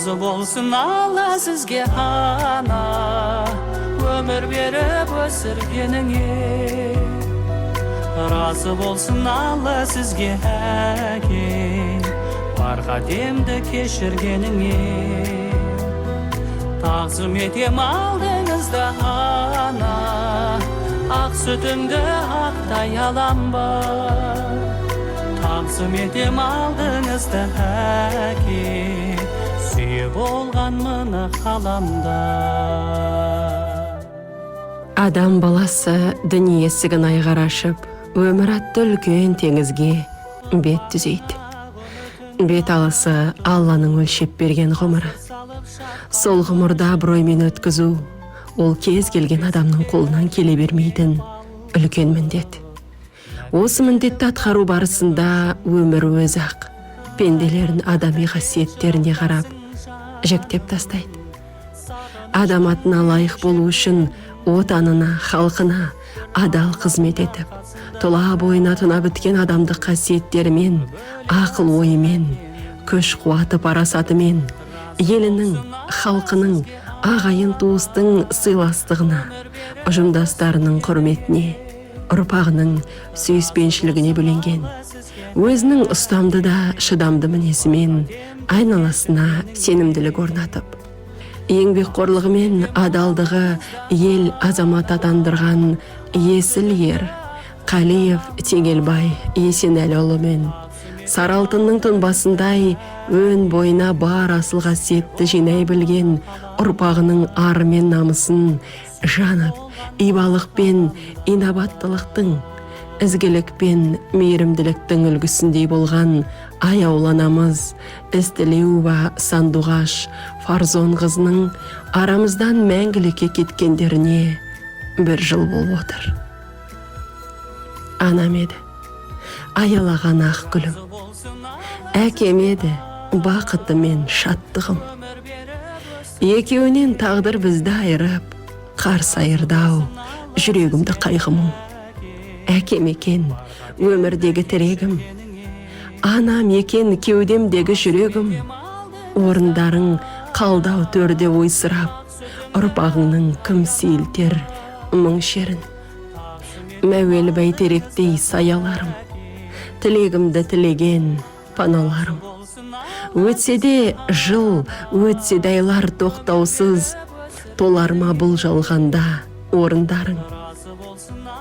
Разы болсын Алла сізге ана, өмір беріп өсіргеніңе. Разы болсын Алла сізге әке, бар қатемді кешіргеніңе. Тағзым етем алдыңызда ана, ақ сүтіңді ақтай алам ба. Тағзым етем алдыңызда әке, сүйе болған мына қаламда. Адам баласы дүние есігін айғар ашып, өмір атты үлкен теңізге бет түзейді. Бет алысы Алланың өлшеп берген ғұмыры. Сол ғұмырда абыроймен өткізу, ол кез келген адамның қолынан келе бермейтін үлкен міндет. Осы міндетті атқару барысында өмір өзі ақ пенделерін адами қасиеттеріне қарап жіктеп тастайды. Адам атына лайық болу үшін отанына, халқына адал қызмет етіп, тұла бойына тұна біткен адамдық қасиеттерімен, ақыл ойымен, күш қуаты парасатымен, елінің, халқының, ағайын туыстың сыйластығына, ұжымдастарының құрметіне, ұрпағының сүйіспеншілігіне бөленген. Өзінің ұстамды да шыдамды мінезімен айналасына сенімділік орнатып, еңбекқорлығымен адалдығы ел азамат атандырған есіл ер Қалиев Теңелбай Есенәліұлымен сары алтынның тұнбасындай өн бойына бар асыл қасиетті жинай білген ұрпағының ары мен намысын жанып, ибалық пен инабаттылықтың, ізгілік пен мейірімділіктің үлгісіндей болған аяуланамыз Істілеуова Сандуғаш Фарзон қызының арамыздан мәңгілікке кеткендеріне 1 жыл болып отыр. Анам еді, аялаған ақ гүлім, әкем еді, бақыты мен шаттығым. Екеуінен тағдыр бізді айырып, қарсы айырды-ау жүрегімді қайғымын. Әкем екен өмірдегі тірегім, анам екен кеудемдегі жүрегім. Орындарың қалдау төрде ойсырап, ұрпағыңның кім сейілтер мұң шерін. Мәуел бәйтеректей саяларым, тілегімді тілеген паналарым. Өтсе де жыл, өтсе де айлар тоқтаусыз, толарма бұл жалғанда орындарың.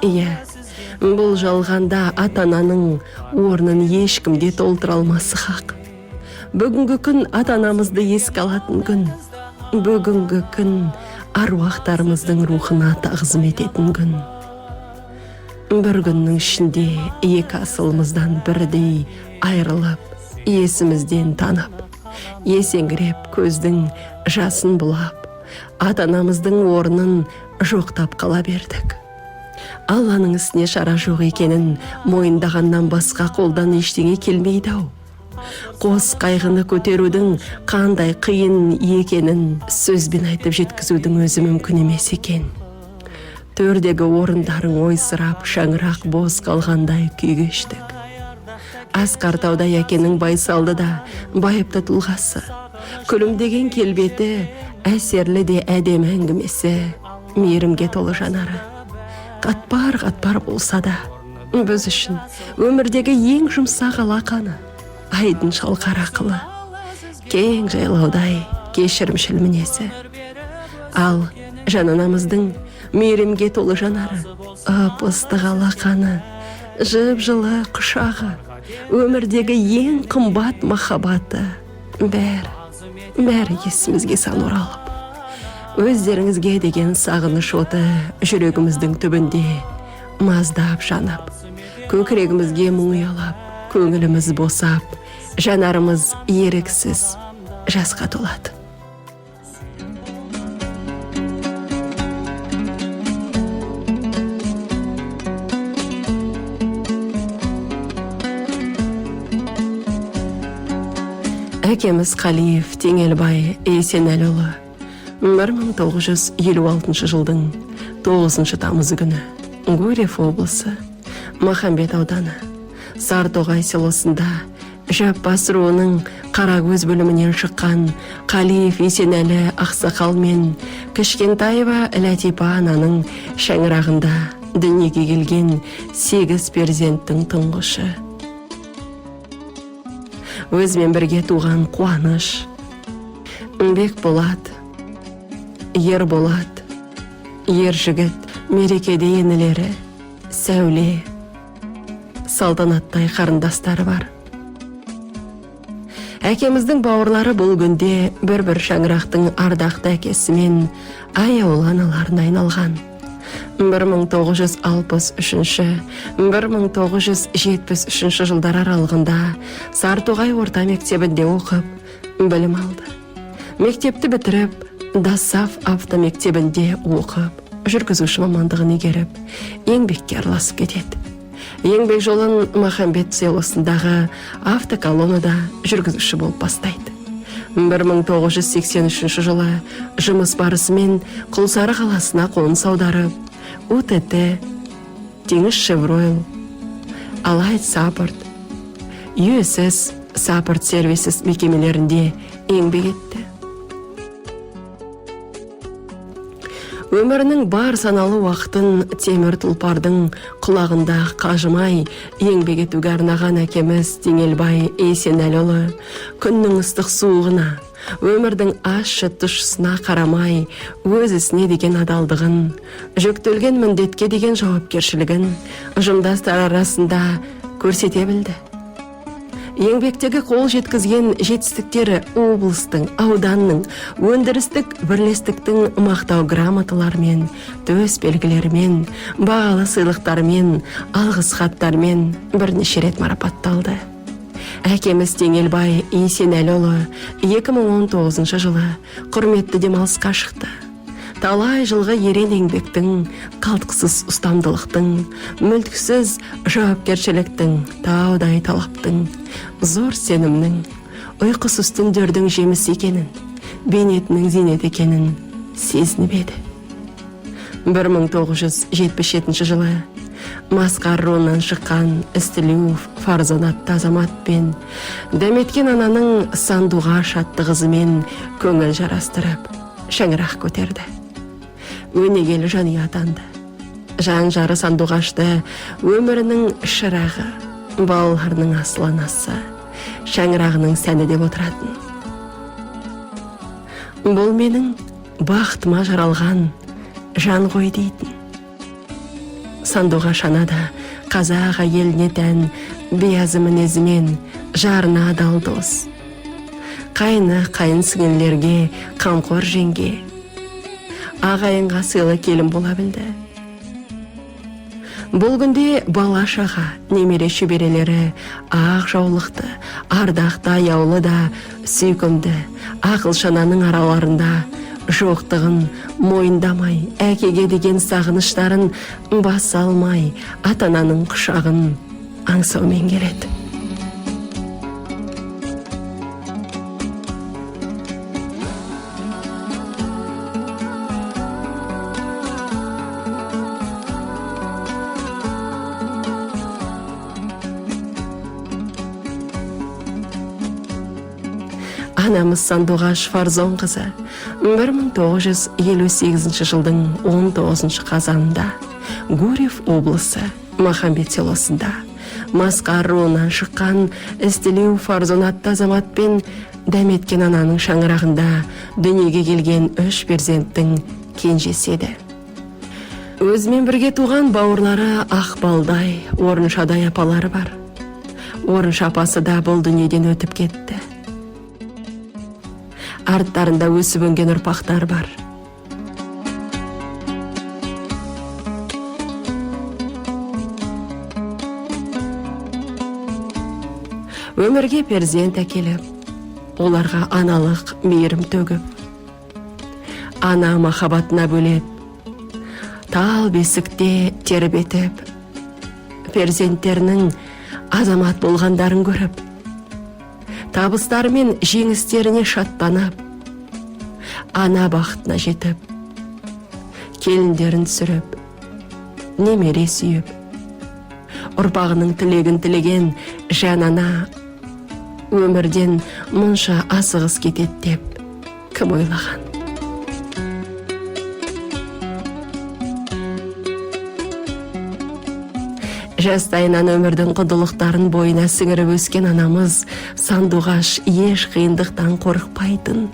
Иә, бұл жалғанда ата-ананың орнын ешкімде толтыра алмасы хақ. Бүгінгі күн ата-анамызды еске алатын күн. Бүгінгі күн аруақтарымыздың рухына тағзым ететін күн. Бір күннің ішінде екі асылымыздан бірдей айрылып, есімізден танып, есеңгіреп көздің жасын бұлап, ата-анамыздың орнын жоқтап қала бердік. Алланың ісіне шара жоқ екенін мойындағаннан басқа қолдан ештеңе келмейді-ау. Қос қайғыны көтерудің қандай қиын екенін сөзбен айтып жеткізудің өзі мүмкін емес екен. Төрдегі орындарың ойсырап, шаңырақ бос қалғандай күй кештік. Асқар тауда әкенің байсалды да байыпты тұлғасы, күлімдеген келбеті, әсерлі де әдем әңгімесі, мейірімге толы жанары. Қатпар болса да, біз үшін өмірдегі ең жұмсақ алақаны, айдын шалқар ақылы, кең жайлаудай кешірімшіл мінезі. Ал жананамыздың мейірімге толы жанары, ып-ыстық алақаны, жып-жылы құшағы, өмірдегі ең қымбат махаббаты, бәрі есімізге сан оралып. Өздеріңізге деген сағыныш оты жүрегіміздің түбінде маздап жанып, көкірегімізге мұң ұялап, көңіліміз босап, жанарымыз еріксіз жасқа толады. Әкеміз Қалиев Теңелбай Есенәліұлы 1956 жылдың 9 тамызы күні Гурьев облысы Махамбет ауданы Сартоғай селосында Жаппас руының Қарагөз бөлімінен шыққан Қалиев Есенәлі Ақсақал мен Кішкентаева Ләтипа ананың шаңырағында дүниеге келген 8 перзенттің тұңғышы. Өзімен бірге туған Қуаныш, Бекболат, Ерболат, Ержігіт, мерекеде енілері, Сәуле, салтанаттай қарындастары бар. Әкеміздің бауырлары бұл күнде бір-бір шаңырақтың ардақты әкесімен аяулы аналарына айналған. 1963-1973 жылдар аралығында Сартоғай орта мектебінде оқып, білім алды. Мектепті бітіріп, Дасаф автомектебінде оқып, жүргізуші мамандығын игеріп, еңбекке араласып кетеді. Еңбек жолын Махамбет селосындағы автоколоннада жүргізуші болып бастайды. 1983 жылы жұмыс барысымен Құлсары қаласына қоныс аударып, УТТ, Теңіз Шевройл, Алайт Саппорт, USS Саппорт сервисес мекемелерінде еңбек етті. Өмірінің бар саналы уақытын темір тұлпардың құлағында қажымай еңбек етуге арнаған әкеміз Теңелбай Есенәліұлы күннің ыстық суығына, өмірдің ащы тұщысына қарамай өз ісіне деген адалдығын, жүктелген міндетке деген жауапкершілігін ұжымдастар арасында көрсете білді. Еңбектегі қол жеткізген жетістіктері облыстың, ауданның, өндірістік бірлестіктің мақтау грамоталармен, төс белгілермен, бағалы сыйлықтармен, алғыс хаттармен бірнеше рет марапатталды. Әкеміз Теңелбай Есенәліұлы 2019 жылы құрметті демалысқа шықты. Талай жылғы ерен еңбектің, қалтқысыз ұстамдылықтың, мүлтіксіз жауапкершіліктің, таудай талаптың, зор сенімнің, ұйқысыз түндердің жемісі екенін, бейнетінің зейнет екенін сезініп еді. 1977 жылы Масқар руынан шыққан Істілеуов Фарзанатты азамат пен дәметкен ананың Сандуға шатты қызымен көңіл жарастырып, шаңырақ көтерді. Өнегелі жанұя атанды. Жан жары Сандуғашты өмірінің шырағы, балаларының асыл анасы, шаңырағының сәні деп отыратын. Бұл менің бақытыма жаралған жан ғой дейтін. Сандуғаш ана да қазақ әйеліне тән биязы мінезімен жарына адал дос. Қайны қайын сіңілерге қамқор жеңге, ағайынға сыйлы келін бола білді. Бұл күнде бала шаға, немере шөберелері ақ жаулықты, ардақты аяулы да сүйкімді, ақыл шананың араларында жоқтығын мойындамай, әкеге деген сағыныштарын баса алмай, ата-ананың құшағын аңсаумен келеді. Анамыз Сандуғаш Фарзон қызы 1958 жылдың 19 қазанында Гурьев облысы Махамбет селосында Масқар руынан шыққан Істілеуов Фарзанатты азамат пен дәметкен ананың шаңырағында дүниеге келген 3 перзенттің кенжесі еді. Өзімен бірге туған бауырлары Ақбалдай, Орыншадай апалары бар. Орынша апасы да бұл дүниеден өтіп кетті. Арттарында өсіп өнген ұрпақтар бар. Өмірге перзент әкеліп, оларға аналық мейірім төгіп, ана махаббатына бөлеп, тал бесікте тербетіп, перзенттерінің азамат болғандарын көріп, табыстары мен жеңістеріне шаттанып, ана бақытына жетіп, келіндерін сүріп, немере сүйіп, ұрпағының тілегін тілеген жан ана өмірден мұнша асығыс кетеді деп кім ойлаған? Жастайынан өмірдің құндылықтарын бойына сіңіріп өскен анамыз Сандуғаш еш қиындықтан қорықпайтын.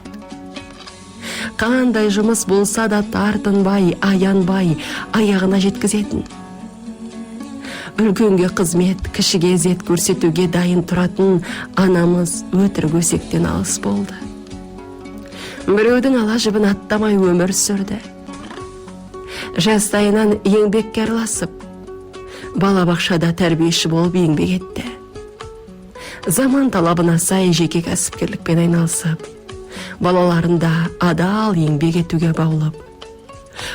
Қандай жұмыс болса да тартынбай, аянбай, аяғына жеткізетін. Үлкенге қызмет, кішіге ізет көрсетуге дайын тұратын анамыз өтірік өсектен алыс болды. Біреудің ала жібін аттамай өмір сүрді. Жастайынан еңбекке араласып, балабақшада тәрбиеші болып еңбек етті. Заман талабына сай жеке кәсіпкерлікпен айналысып, балаларында адал еңбек етуге баулып,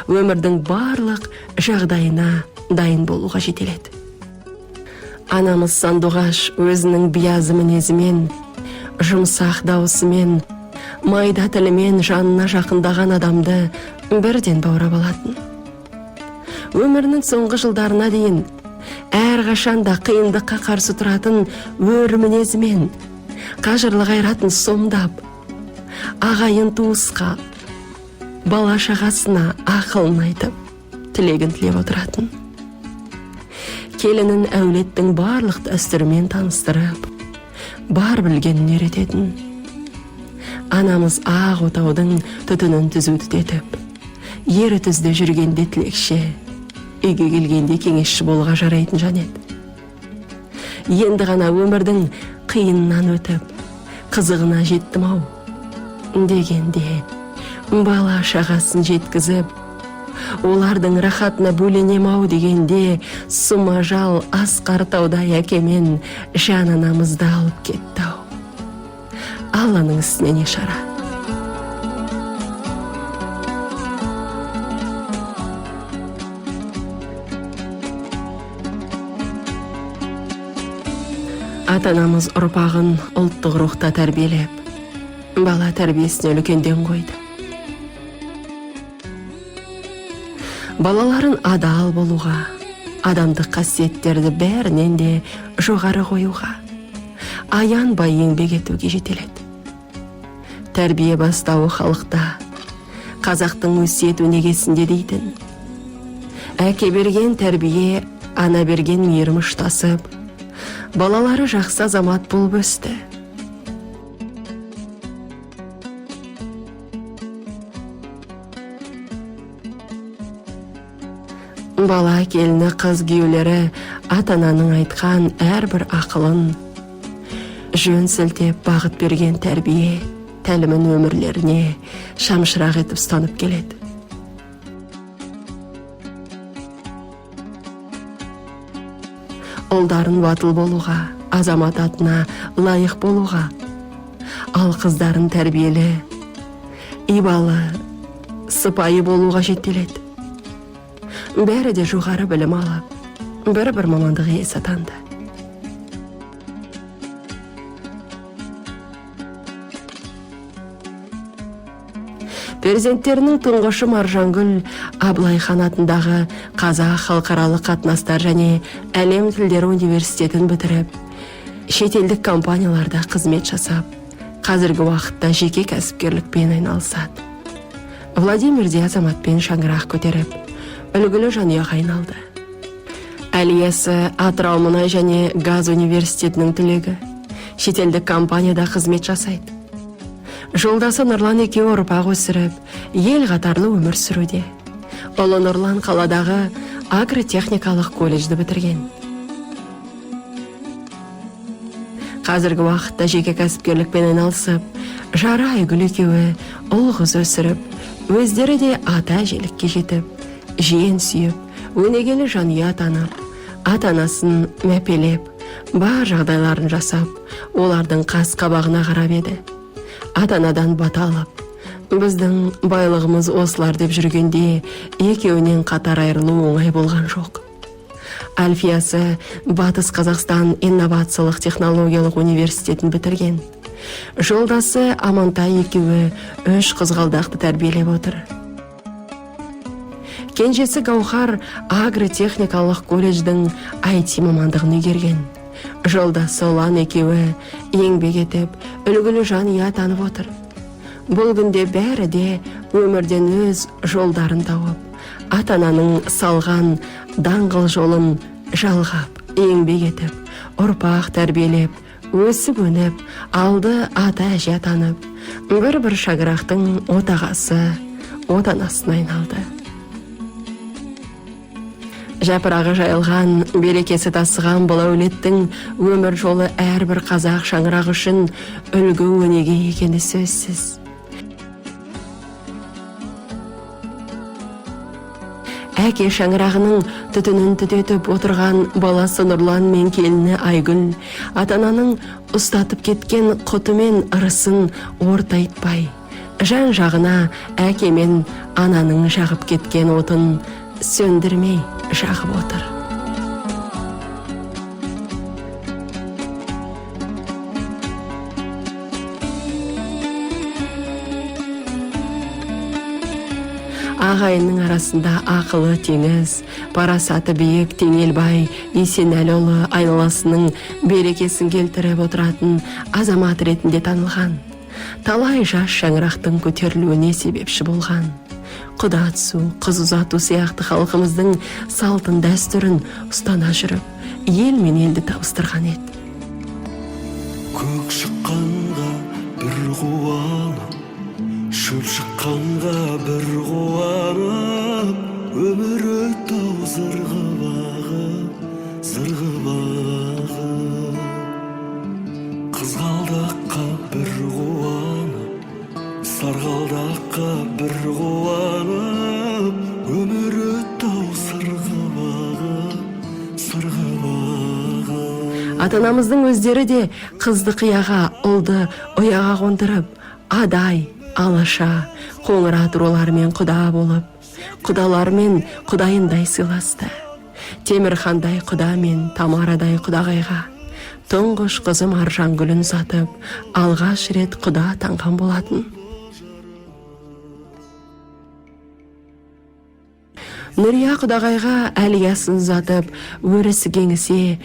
өмірдің барлық жағдайына дайын болуға жетеледі. Анамыз Сандуғаш өзінің биязы мінезімен, жұмсақ даусымен, майда тілімен жанына жақындаған адамды бірден баурап алатын. Өмірінің соңғы жылдарына дейін әрқашанда қиындыққа қарсы тұратын өр мінезімен, қажырлы қайратын сомдап, ағайын туысқа, бала шағасына ақылын айтып, тілегін тілеп отыратын. Келінін әулеттің барлық дәстүрімен таныстырып, бар білгенін үйрететін. Анамыз ақ отаудың түтінін түзу түтетіп, ері түзде жүргенде тілекші, үйге келгенде кеңесші болуға жарайтын жан еді. Енді ғана өмірдің қиыннан өтіп, қызығына жеттім-ау дегенде, бала шағасын жеткізіп, олардың рахатына бөленем-ау дегенде, сұмажал асқар таудай әкемен жан анамызды алып кетті-ау. Алланың ісіне не шара. Ата-анамыз ұрпағын ұлттық рухта тәрбиелеп, бала тәрбиесіне үлкенден қойды. Балаларын адал болуға, адамдық қасиеттерді бәрінен де жоғары қоюға, аянбай еңбек етуге жетеледі. Тәрбие бастауы халықта, қазақтың өсиет өнегесінде дейтін. Әке берген тәрбие, ана берген мейірім ұштасып, балалары жақсы азамат болып өсті. Бала келіні қыз күйеулері ата-ананың айтқан әрбір ақылын, жөн сілтеп бағыт берген тәрбие тәлімін өмірлеріне шамшырақ етіп ұстанып келеді. Ұлдарын батыл болуға, азамат атына лайық болуға, ал қыздарын тәрбиелі, ибалы, сыпайы болуға жетеледі. Бәрі де жоғары білім алып, бір-бір мамандық иесі атанды. Перзенттерінің тұңғышы Маржангүл Абылай Хан атындағы Қазақ халықаралық қатынастар және әлем тілдері университетін бітіріп, шетелдік компанияларда қызмет жасап, қазіргі уақытта жеке кәсіпкерлікпен айналысады. Владимирде азаматпен шаңырақ көтеріп, үлгілі жанұяға айналды. Әлиясы Атырау мұнай және газ университетінің түлегі, шетелдік компанияда қызмет жасайды. Жолдасы Нұрлан екеуі ұрпақ өсіріп, ел қатарлы өмір сүруде. Ұлы Нұрлан қаладағы агротехникалық колледжді бітірген. Қазіргі уақытта жеке кәсіпкерлікпен айналысып, жары Айгүл екеуі ұл қыз өсіріп, өздері де ата-әжелікке жетіп, жиен сүйіп, өнегелі жанұя атанып, ата-анасын мәпелеп, бар жағдайларын жасап, олардың қас қабағына қарап еді. Ата-анадан бата алып, біздің байлығымыз осылар деп жүргенде, екеуінен қатар айырылу оңай болған жоқ. Альфиясы Батыс Қазақстан инновациялық технологиялық университетін бітірген. Жолдасы Амантай екеуі 3 қызғалдақты тәрбиелеп отыр. Кенжесі Гаухар агротехникалық колледждің IT мамандығын игерген. жолдасы Ұлан екеуі еңбек етіп, үлгілі жанұя танып отыр. Бұл күнде бәрі де өмірден өз жолдарын тауып, ата-ананың салған даңғыл жолын жалғап, еңбек етіп, ұрпақ тәрбиелеп, өсіп өніп, алды ата-әже танып, бір шаңырақтың отағасы, отанасына айналды. Жапырағы жайылған, берекесі тасыған бұл әулеттің өмір жолы әрбір қазақ шаңырақ үшін үлгі өнеге екені сөзсіз. Әке шаңырағының түтінін түтетіп отырған баласы Нұрлан мен келіні Айгүл, ата-ананың ұстатып кеткен құты мен ырысын ортайтпай, жан жағына әке мен ананың жағып кеткен отын сөндірмей жағып отыр. Ағайынның арасында ақылы теңіз, парасаты биік Теңелбай Есенәліұлы айналасының берекесін келтіріп отыратын азамат ретінде танылған. Талай жас шаңырақтың көтерілуіне себепші болған. Құда түсу, қыз ұзату сияқты халқымыздың салтын дәстүрін ұстана жүріп, ел мен елді табыстырған еді. Көк шыққанға бір қуанып, шөп шыққанға бір қуанып, өмір өтті-ау зырғып ағып, зырғып ағып. Қызғалдаққа бір қуанып, сарғалдаққа бір қуанып, өмір өтті-ау сырғып ағып, сырғып ағып. Ата-анамыздың өздері де қызды қияға, ұлды ұяға қондырып, адай, алаша, қоңыр атыраулармен құда болып, құдалармен құдайындай сыйласты. Темірхандай құда мен Тамарадай құдағайға тұңғыш қызым Аржангүлін ұзатып, алғаш рет құда атанған болатын. Нұрия құдағайға әлиясын ұзатып, өрісі кеңісе,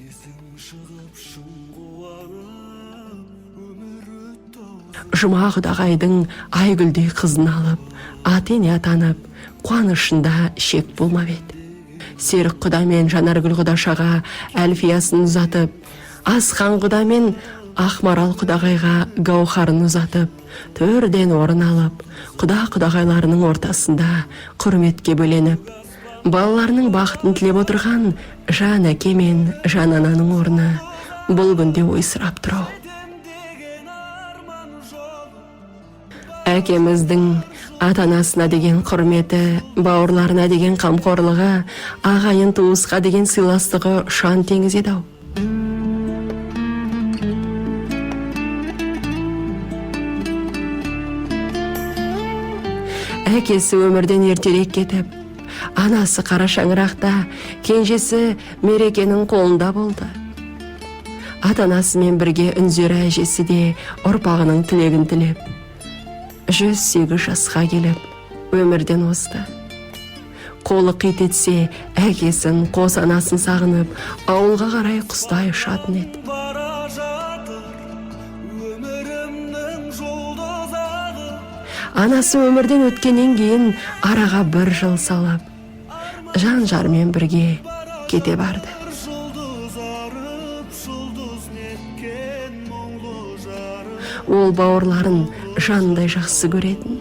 Жұма құдағайдың Айгүлдей қызын алып, ата-ене атанып, қуанышында шек болмап еді. Серік құда мен Жанаргүл құдашаға Әлфиясын ұзатып, Асқан құда мен Ақмарал құдағайға Гаухарын ұзатып, төрден орын алып, құда-құдағайларының ортасында құрметке бөленіп, балаларының бақытын тілеп отырған жан әке мен жан ананың орны бұл күнде ойсырап тұрау. Әкеміздің ата-анасына деген құрметі, бауырларына деген қамқорлығы, ағайын туысқа деген сыйластығы шан теңіз еді-ау. Әкесі өмірден ертерек кетіп, анасы қара шаңырақта, кенжесі Мерекенің қолында болды. Ата-анасымен бірге Үнзира әжесі де ұрпағының тілегін тілеп, 108 жасқа келіп, өмірден озды. Қолы қит етсе, әкесін, қос анасын сағынып, ауылға қарай құстай ұшатын еді. Анасы өмірден өткеннен кейін араға 1 жыл салып, жан жармен бірге кете барды. Ол бауырларын жанындай жақсы көретін.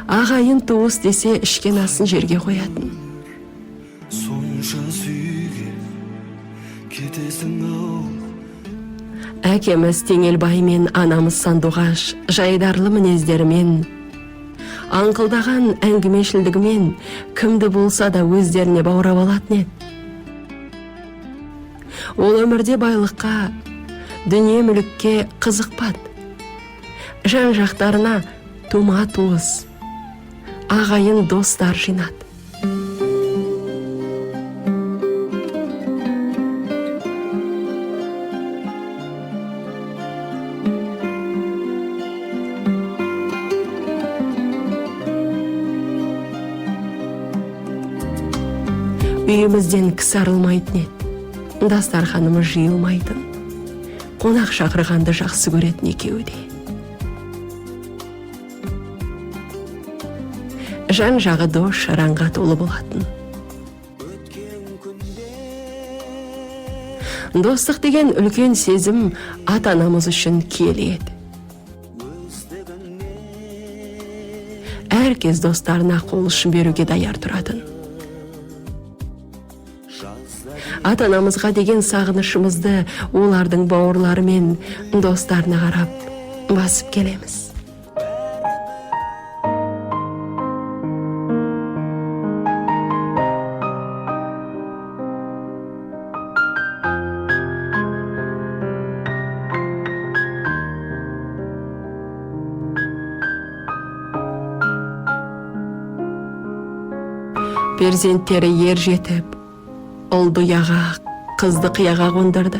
Ағайын туыс десе ішкен асын жерге қоятын. Сонша сүйге кетесің-ау. Әкеміз Теңелбай мен анамыз Сандуғаш жайдарлы мінездерімен, аңқылдаған әңгімешілдігімен кімді болса да өздеріне баурап алатын еді. Ол өмірде байлыққа, дүние мүлікке қызықпады. Жан жақтарына тума туыс, ағайын достар жинады. Үйімізден кісі арылмайтын еді. дастарханымыз жиылмайтын, қонақ шақырғанды жақсы көретін екеуі де. Жан жағы дос шаранға толы болатын. Достық деген үлкен сезім ата-анамыз үшін киелі еді. Әркез достарына қол ұшын беруге даяр тұратын. Ата-анамызға деген сағынышымызды олардың бауырлары мен достарына қарап басып келеміз. Перзенттері ер жетіп, ұлды ұяға, қызды қияға қондырды.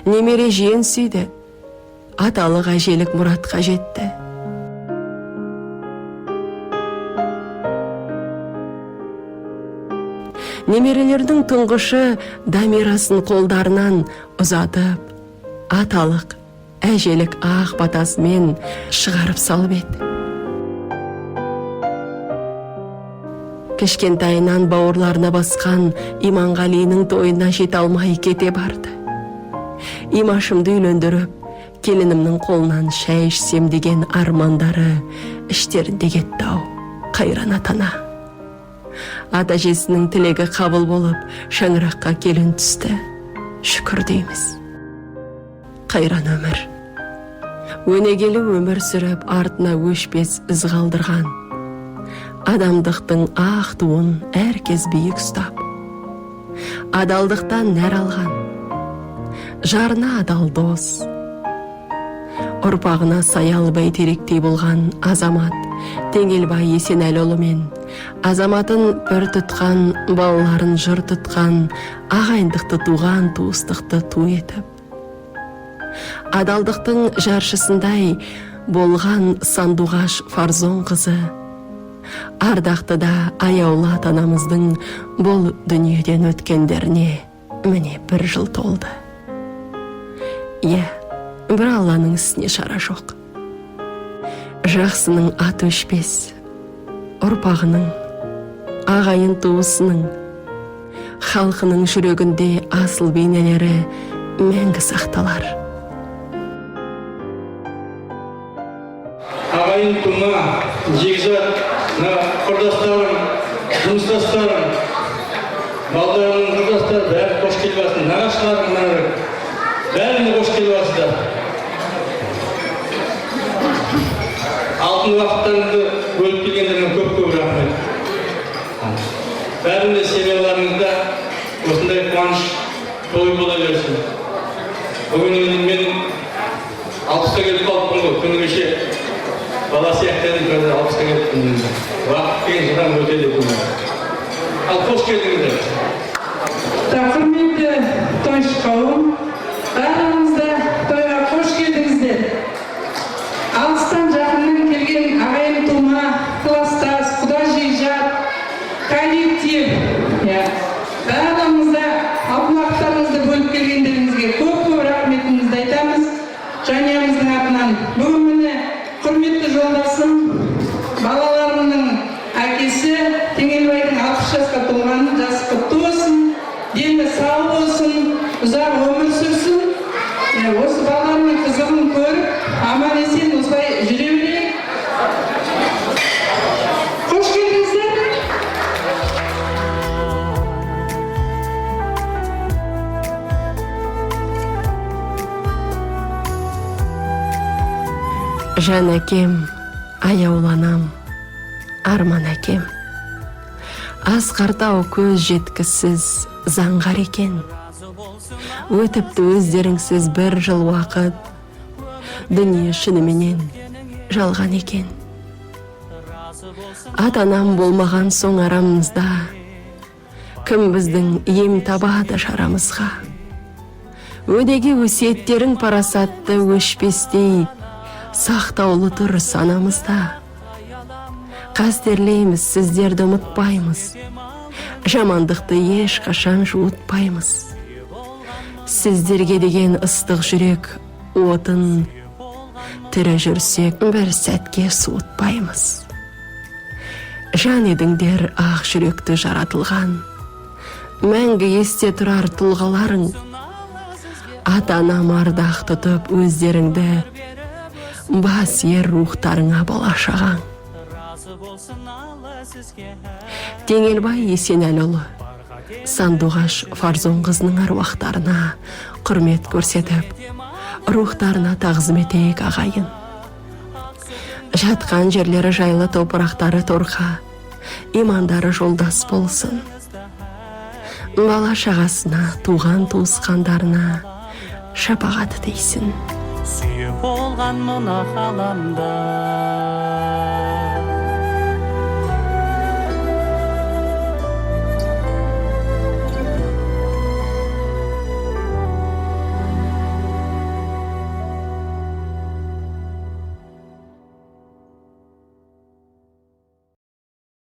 Немере жиен сүйді, аталық әжелік мұратқа жетті. Немерелердің тұңғышы дамирасын қолдарынан ұзатып, аталық әжелік ақ батасымен шығарып салып еді. Кішкентайынан бауырларына басқан Иманғалиның тойына жете алмай кете барды. Имашымды үйлендіріп, келінімнің қолынан шәй ішсем деген армандары іштерінде кетті-ау, қайран атана. Ата-әжесінің тілегі қабыл болып, шаңыраққа келін түсті. Шүкір дейміз. Қайран өмір. Өнегелі өмір сүріп, артына өшпес із қалдырған. Адамдықтың ақ туын әркез биік ұстап, адалдықтан нәр алған, жарына адал дос, ұрпағына саял бәйтеректей болған азамат Теңелбай Есенәліұлы мен азаматын бір тұтқан, балаларын жыр тұтқан, ағайындықты туған туыстықты ту етіп, адалдықтың жаршысындай болған Сандуғаш Фарзон қызы, ардақты да аяулы ата-анамыздың бұл дүниеден өткендеріне міне 1 жыл толды. Бір Алланың ісіне шара жоқ. Жақсының аты өшпес, ұрпағының, ағайын туысының, халқының жүрегінде асыл бейнелері мәңгі сақталар. Ағайын тума, жегізат, құрдастарым, жұмыстастарым, балдарымның құрдастары бәрі қош келбасын, нағашыларым, бәріне қош келбасыздар. Алтын уақыттарыңызды бөліп келгендеріңе көп рахмет. Бәрінде семьяларыңызда осындай қуаныш той бола берсін. Бүгін мен 60-та келіп қалыппын ғой, күні кеше бала сияқты едім, 60-та келіппін. Уақыт деген жылдан өтеді екен. Ал қош келдіңіздер. Құрметті тойшы қауым, бәріңізді тойға қош келдіңіздер. Алыстан жақыннан келген ағайын тума, класстас, құда жекжат, коллектив, бәріңізді алтын уақыттарыңызды бөліп келгендеріңізге көп рахметімізді айтамыз. Жанұямыздың атынан бүгін міне құрметті жолдасым, балаларымның әкесі Теңелбайдың 60 жасқа толғанын жасы құтты болсын, дені сау болсын, ұзақ өмір сүрсін. Осы балаларының қызығын көріп, аман есен осылай жүре берейік. Қош келдіңіздер. Жан әкем, аяуланам, арман әкем. Асқартау көз жеткісіз заңғар екен. Өтіпті өздеріңсіз 1 жыл уақыт, дүние шыныменен жалған екен. Ата-анам болмаған соң арамызда, кім біздің ем табады шарамызға. Өдеге өсиеттерің парасатты өшпестей, сақтаулы тұр санамызда. Қастерлейміз, сіздерді ұмытпаймыз. жамандықты ешқашан жуытпаймыз. Сіздерге деген ыстық жүрек отын тірі жүрсек бір сәтке суытпаймыз. Жан едіңдер ақ жүректі жаратылған, мәңгі есте тұрар тұлғаларың. Ата-анам ардақ тұтып өздеріңді, бас ер рухтарыңа балашаған. Теңелбай Есенәліұлы Сандуғаш Фарзон қызының аруақтарына құрмет көрсетіп, рухтарына тағзым етейік ағайын. Жатқан жерлері жайлы, топырақтары торқа, имандары жолдас болсын. Бала шағасына, туған туысқандарына шапағат дейсін. Сүйіп болған мына ғаламда